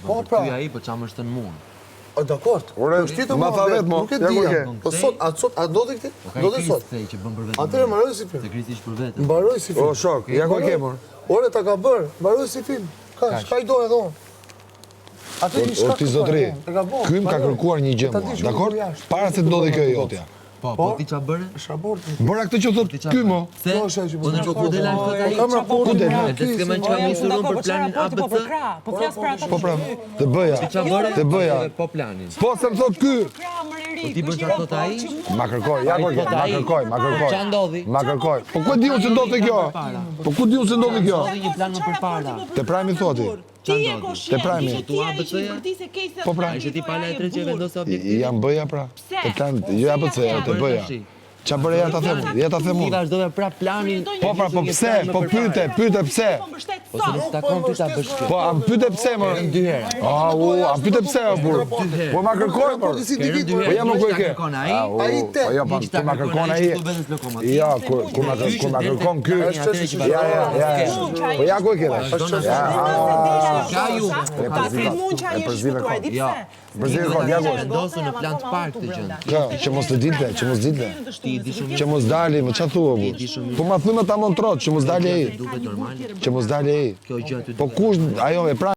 Po pra. Ty ai po çam është në mund. Dakord. Ma tha vetë mo. Nuk e dija. Po sot, a ndodhi këtë? Ndodhi sot. Që bën për vetëm. Atëherë mbaroj si film. Se Krisi është për vetëm. Mbaroj si film. O shok, ja ku e ke mor. Ore ta ka bër, mbaroj si film. Ka i do edhe unë. Atë një shkak. O ti zotri, ky më ka kërkuar një gjë mua, dakor? Para se të ndodhi kjo jotja. Po ti ç'a bëre? Shaborti. Bëra këtë që thot ky mo. Se po në ku del ai thot ai. Ku del? Të kemë çka nisur për planin ABC. Po flas për atë. Po pra, të bëja. Të bëja. Po planin. Po se më thot ky. Po ti bën çfarë thot ai? Ma kërkoj, ja ma kërkoj. Ç'a ndodhi? Ma kërkoj. Po ku diun se ndodhi kjo? Po ku diun se ndodhi kjo? Ndodhi një plan më përpara. Te prajmi thoti. Te prajmi. Po pra. Ishte ti pala e tretë që vendosë objektivin. Jam bëja pra. Te plan, jo ABC, te bëja. Qa bëre ja ta them Ti unë. vazhdove pra planin. Po pra, po pse? Po pyete pse? Po se nuk takon ti ta bësh këtë. Po, a më pyete pse më? Dy herë. A më pyete pse o burr? Po ma kërkoj por. Po jam ku e ke. Ai te. Po jo, po ma kërkon ai. Ja, kur ma kërkon ky. Ja. Po ja ku e ke. Ka ju. E përzive kot. Ja. Përzive kot, ja ku. Vendosur në plan të parë këtë gjë. Ka, që mos të dilte. Ti di shumë Që mos dali, më qa thua bu? Po ma thuj me ta montrot, që mos dali ai. duket normal. Që mos dali ai. Kjo gjë aty. Po kush, ajo e pra